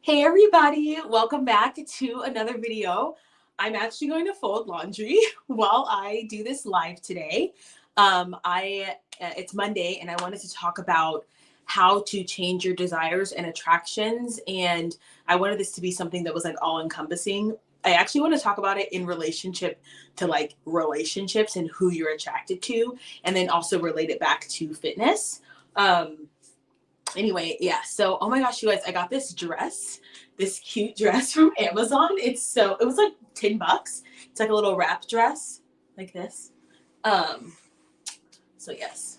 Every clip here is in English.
Hey everybody, welcome back to another video. I'm actually going to fold laundry while I do this live today. It's Monday and I wanted to talk about how to change your desires and attractions, and I wanted this to be something that was like all encompassing. I actually want to talk about it in relationship to like relationships and who you're attracted to, and then also relate it back to fitness. Anyway, yeah, so oh my gosh, you guys, I got this cute dress from Amazon. It was like $10. It's like a little wrap dress like this. um so yes.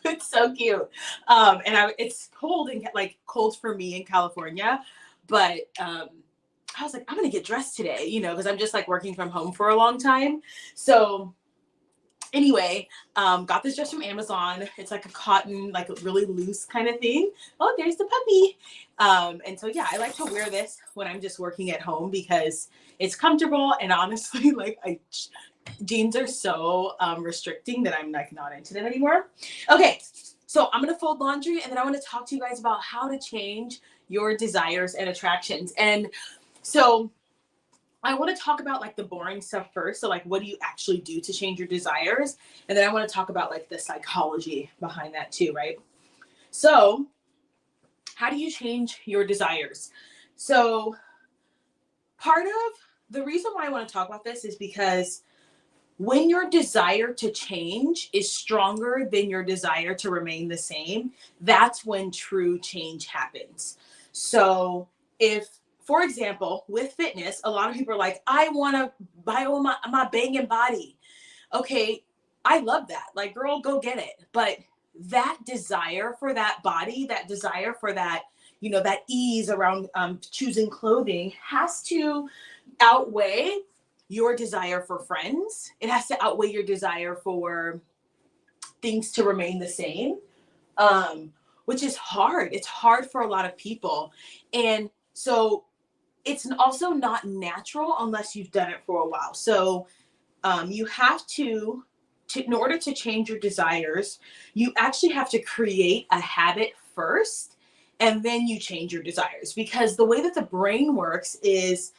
It's so cute. It's cold and like cold for me in California, but I was like, I'm gonna get dressed today, because I'm just like working from home for a long time. So anyway, got this dress from Amazon. It's like a cotton, like a really loose kind of thing. Oh, there's the puppy. And so yeah, I like to wear this when I'm just working at home because it's comfortable, and honestly, like jeans are so restricting that I'm like not into them anymore. Okay, so I'm gonna fold laundry, and then I want to talk to you guys about how to change your desires and attractions. And so I want to talk about like the boring stuff first. So like, what do you actually do to change your desires? And then I want to talk about like the psychology behind that too, right? So how do you change your desires? So part of the reason why I want to talk about this is because when your desire to change is stronger than your desire to remain the same, that's when true change happens. So if, for example, with fitness, a lot of people are like, I want to buy all my banging body. Okay, I love that. Like, girl, go get it. But that desire for that body, that desire for that, that ease around choosing clothing has to outweigh your desire for friends. It has to outweigh your desire for things to remain the same, which is hard. It's hard for a lot of people. And so it's also not natural unless you've done it for a while. So you have in order to change your desires, you actually have to create a habit first, and then you change your desires. Because the way that the brain works is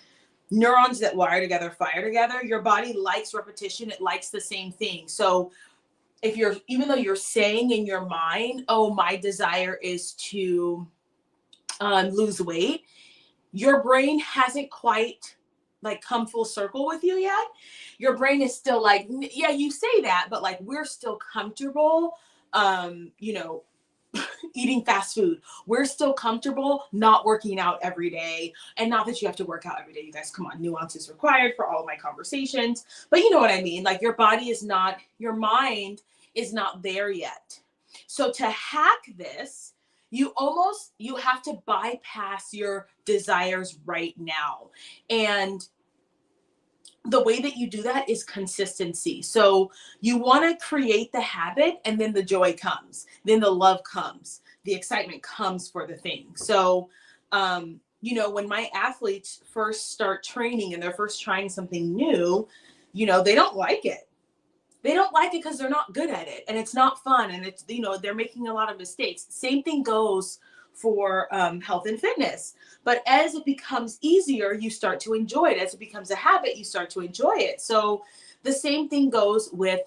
neurons that wire together fire together. Your body likes repetition. It likes the same thing. So even though you're saying in your mind, oh, my desire is to lose weight, your brain hasn't quite like come full circle with you yet. Your brain is still like, yeah, you say that, but like we're still comfortable, you know, eating fast food. We're still comfortable not working out every day. And not that you have to work out every day, you guys, come on, nuances required for all of my conversations. But you know what I mean? Like your mind is not there yet. So to hack this, you have to bypass your desires right now. And the way that you do that is consistency. So you want to create the habit, and then the joy comes, then the love comes, the excitement comes for the thing. So, when my athletes first start training and they're first trying something new, they don't like it. They don't like it because they're not good at it, and it's not fun, and it's, they're making a lot of mistakes. Same thing goes for health and fitness. But as it becomes easier, you start to enjoy it. As it becomes a habit, you start to enjoy it. So the same thing goes with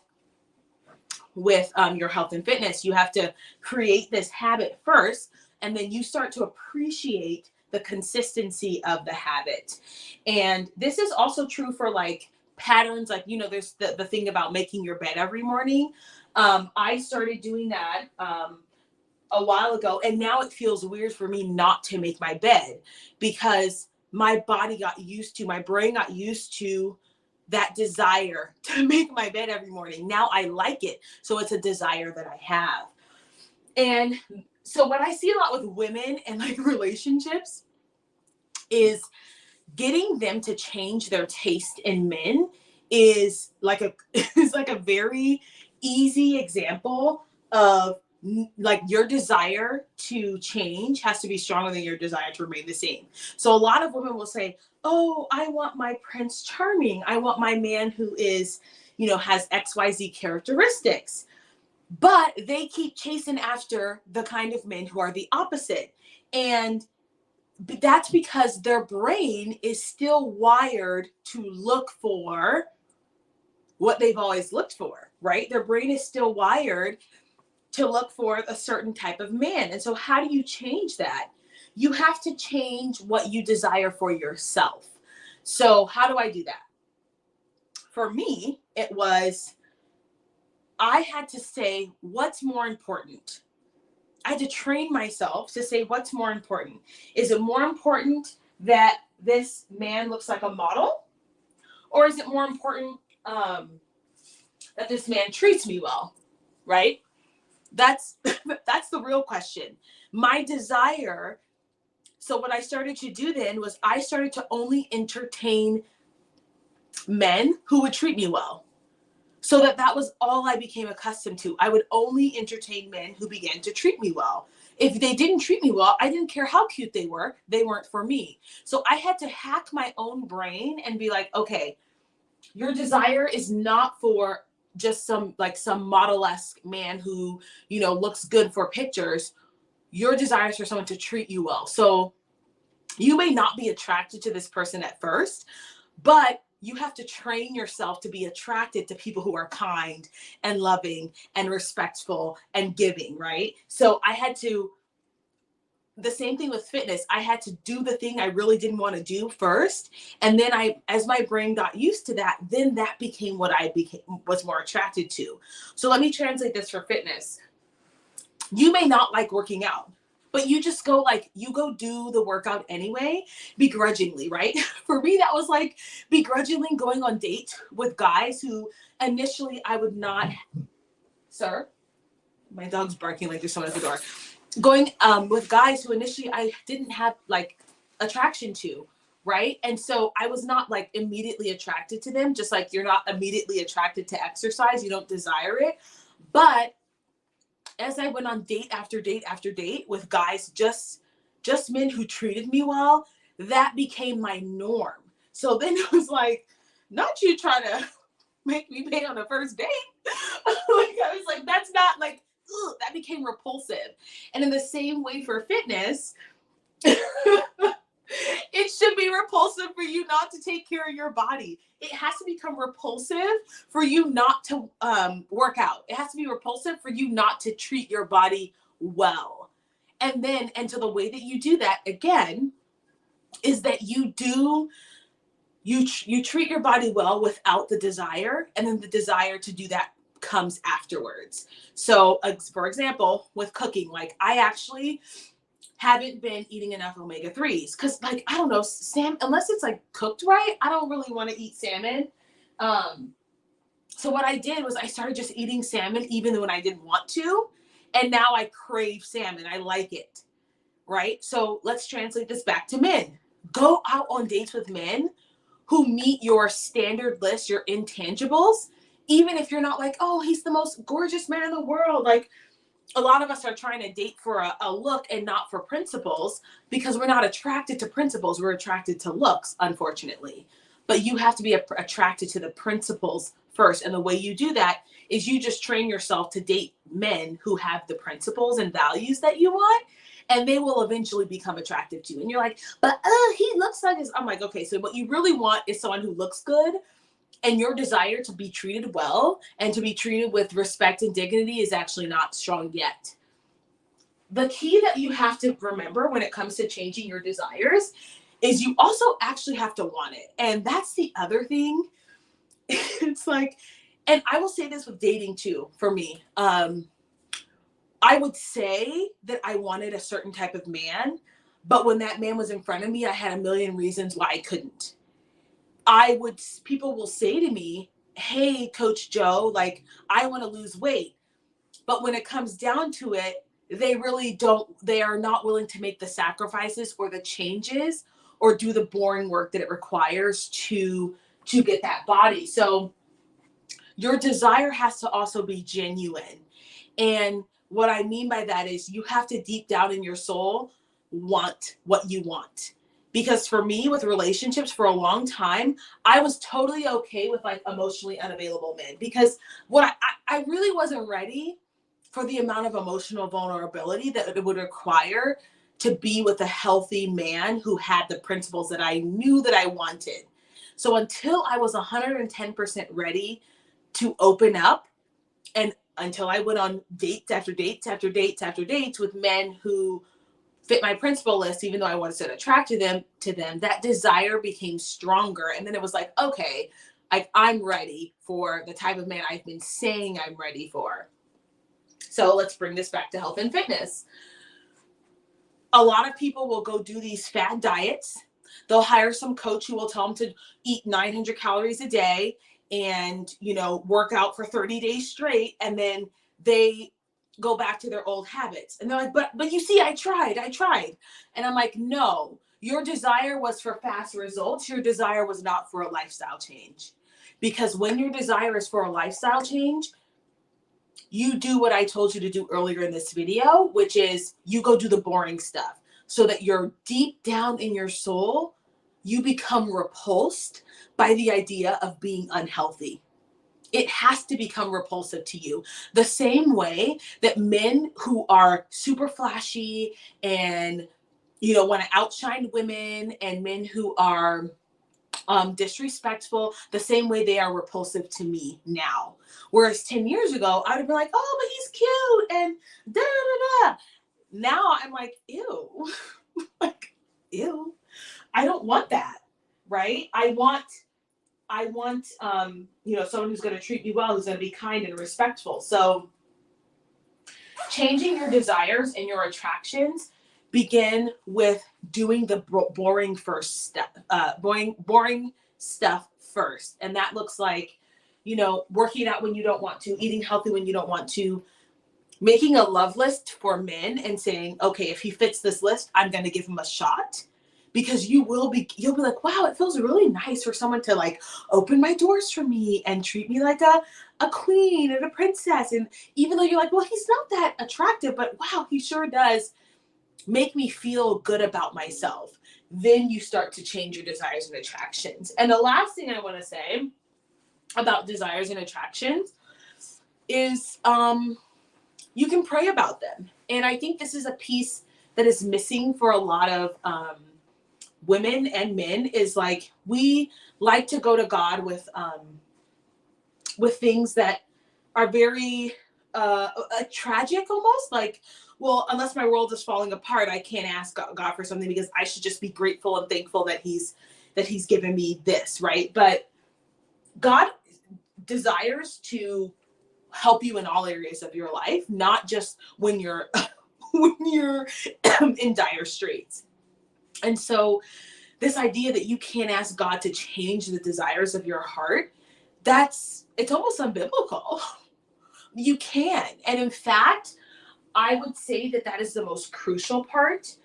your health and fitness. You have to create this habit first, and then you start to appreciate the consistency of the habit. And this is also true for like patterns, like, there's the thing about making your bed every morning. I started doing that a while ago, and now it feels weird for me not to make my bed because my brain got used to that desire to make my bed every morning. Now I like it. So it's a desire that I have. And so what I see a lot with women and like relationships is getting them to change their taste in men is like a very easy example of like your desire to change has to be stronger than your desire to remain the same. So a lot of women will say, oh, I want my Prince Charming. I want my man who is, has XYZ characteristics. But they keep chasing after the kind of men who are the opposite. And that's because their brain is still wired to look for what they've always looked for, right? Their brain is still wired to look for a certain type of man. And so how do you change that? You have to change what you desire for yourself. So how do I do that? For me, it was, I had to say, what's more important? I had to train myself to say, what's more important? Is it more important that this man looks like a model? Or is it more important that this man treats me well, right? That's the real question. My desire. So what I started to do then was I started to only entertain men who would treat me well. So that was all I became accustomed to. I would only entertain men who began to treat me well. If they didn't treat me well, I didn't care how cute they weren't for me. So I had to hack my own brain and be like, okay, your desire is not for just some model-esque man who, looks good for pictures. Your desire is for someone to treat you well. So you may not be attracted to this person at first, but you have to train yourself to be attracted to people who are kind and loving and respectful and giving, right? So the same thing with fitness. I had to do the thing I really didn't want to do first. And then as my brain got used to that, then that became what was more attracted to. So let me translate this for fitness. You may not like working out, but you just go do the workout anyway, begrudgingly, right? For me, that was like begrudgingly going on dates with guys who initially I would not, sir, my dog's barking like there's someone at the door. Going with guys who initially I didn't have like attraction to, right? And so I was not like immediately attracted to them, just like you're not immediately attracted to exercise, you don't desire it. But as I went on date after date after date with guys, just men who treated me well, that became my norm. So then it was like, not you trying to make me pay on the first date. I was like, that's not like, ugh, that became repulsive. And in the same way for fitness, it should be repulsive for you not to take care of your body. It has to become repulsive for you not to work out. It has to be repulsive for you not to treat your body well. And so the way that you do that, again, is that you treat your body well without the desire, and then the desire to do that comes afterwards. So for example, with cooking, like I actually haven't been eating enough omega-3s because, like, I don't know, unless it's like cooked right, I don't really want to eat salmon. So what I did was I started just eating salmon even when I didn't want to, and now I crave salmon. I like it, right? So let's translate this back to men. Go out on dates with men who meet your standard list, your intangibles, even if you're not like, oh, he's the most gorgeous man in the world. Like, a lot of us are trying to date for a look and not for principles because we're not attracted to principles. We're attracted to looks, unfortunately. But you have to be attracted to the principles first. And the way you do that is you just train yourself to date men who have the principles and values that you want, and they will eventually become attractive to you. And you're like, but he looks like this. I'm like, okay, so what you really want is someone who looks good, and your desire to be treated well and to be treated with respect and dignity is actually not strong yet. The key that you have to remember when it comes to changing your desires is you also actually have to want it. And that's the other thing. It's like, and I will say this with dating too, for me. I would say that I wanted a certain type of man, but when that man was in front of me, I had a million reasons why I couldn't. People will say to me, hey, Coach Joe, like, I want to lose weight. But when it comes down to it, they are not willing to make the sacrifices or the changes or do the boring work that it requires to get that body. So your desire has to also be genuine. And what I mean by that is you have to deep down in your soul want what you want. Because for me, with relationships for a long time, I was totally okay with like emotionally unavailable men because I really wasn't ready for the amount of emotional vulnerability that it would require to be with a healthy man who had the principles that I knew that I wanted. So until I was 110% ready to open up, and until I went on dates after dates after dates after dates with men who fit my principle list, even though I wasn't attracted to them, that desire became stronger. And then it was like, okay, I'm ready for the type of man I've been saying I'm ready for. So let's bring this back to health and fitness. A lot of people will go do these fad diets. They'll hire some coach who will tell them to eat 900 calories a day and, work out for 30 days straight. And then they go back to their old habits. And they're like, but you see, I tried. And I'm like, no, your desire was for fast results. Your desire was not for a lifestyle change. Because when your desire is for a lifestyle change, you do what I told you to do earlier in this video, which is you go do the boring stuff so that you're deep down in your soul, you become repulsed by the idea of being unhealthy. It has to become repulsive to you. The same way that men who are super flashy and, want to outshine women, and men who are disrespectful, the same way they are repulsive to me now. Whereas 10 years ago, I would have been like, oh, but he's cute and da da da. Now I'm like, ew. Like, ew. I don't want that, right? I want someone who's going to treat me well, who's going to be kind and respectful. So changing your desires and your attractions begin with doing the boring first step, boring stuff first. And that looks like, working out when you don't want to, eating healthy when you don't want to, making a love list for men and saying, okay, if he fits this list, I'm going to give him a shot. Because you'll be like, wow, it feels really nice for someone to like open my doors for me and treat me like a queen and a princess. And even though you're like, well, he's not that attractive, but wow, he sure does make me feel good about myself. Then you start to change your desires and attractions. And the last thing I want to say about desires and attractions is you can pray about them. And I think this is a piece that is missing for a lot of women and men, is like, we like to go to God with things that are very tragic almost, like, well, unless my world is falling apart, I can't ask God for something because I should just be grateful and thankful that he's given me this, right? But God desires to help you in all areas of your life, not just when you're in dire straits. And so this idea that you can't ask God to change the desires of your heart, it's almost unbiblical. You can. And in fact, I would say that is the most crucial part,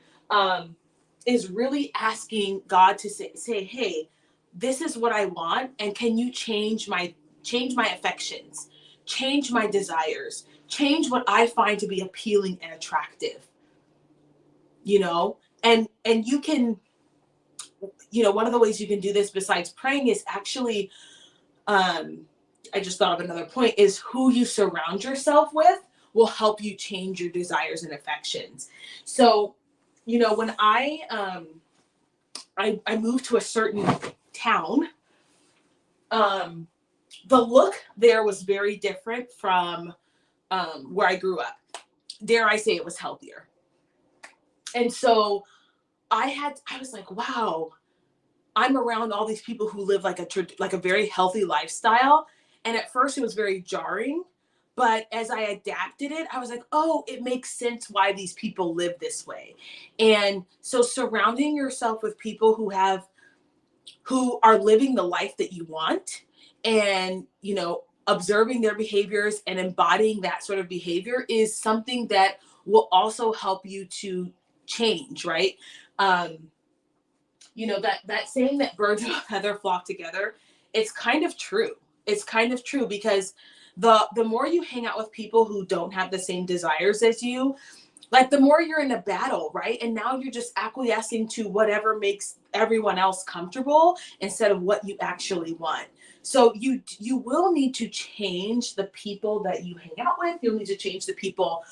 is really asking God to say, hey, this is what I want. And can you change my affections, change my desires, change what I find to be appealing and attractive, and you can, one of the ways you can do this besides praying is actually, I just thought of another point, is who you surround yourself with will help you change your desires and affections. So, when I moved to a certain town, the look there was very different from where I grew up. Dare I say it was healthier. And so I was like, wow, I'm around all these people who live like a very healthy lifestyle. And at first it was very jarring, but as I adapted it, I was like, oh, it makes sense why these people live this way. And so surrounding yourself with people who are living the life that you want, and, observing their behaviors and embodying that sort of behavior is something that will also help you to change, right? That saying that birds of a feather flock together, it's kind of true. It's kind of true because the more you hang out with people who don't have the same desires as you, like the more you're in a battle, right? And now you're just acquiescing to whatever makes everyone else comfortable instead of what you actually want. So you will need to change the people that you hang out with. You'll need to change the people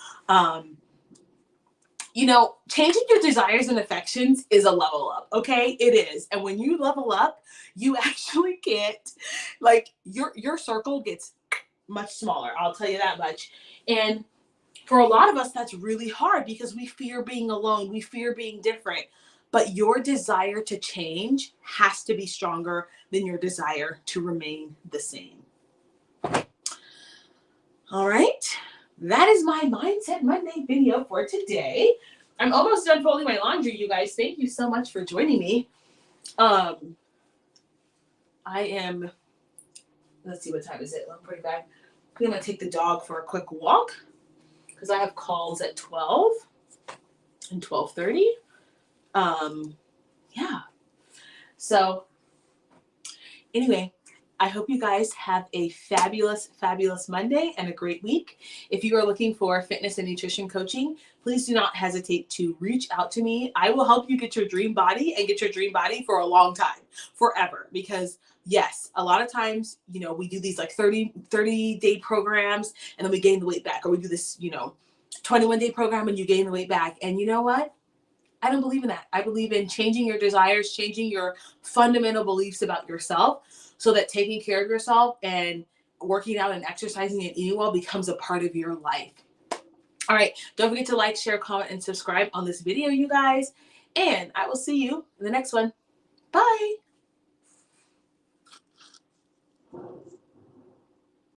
you know, changing your desires and affections is a level up, okay? It is. And when you level up, you actually get, like, your circle gets much smaller. I'll tell you that much. And for a lot of us, that's really hard because we fear being alone. We fear being different. But your desire to change has to be stronger than your desire to remain the same. All right. That is my Mindset Monday video for today. I'm almost done folding my laundry, you guys. Thank you so much for joining me. I am, let's see, what time is it? I'm pretty bad. I'm going to take the dog for a quick walk because I have calls at 12 and 12:30. Yeah. So anyway, I hope you guys have a fabulous, fabulous Monday and a great week. If you are looking for fitness and nutrition coaching, please do not hesitate to reach out to me. I will help you get your dream body and get your dream body for a long time, forever. Because yes, a lot of times, you know, we do these like 30-day programs and then we gain the weight back, or we do this, you know, 21-day program and you gain the weight back. And you know what? I don't believe in that. I believe in changing your desires, changing your fundamental beliefs about yourself so that taking care of yourself and working out and exercising and eating well becomes a part of your life. All right. Don't forget to like, share, comment, and subscribe on this video, you guys. And I will see you in the next one. Bye.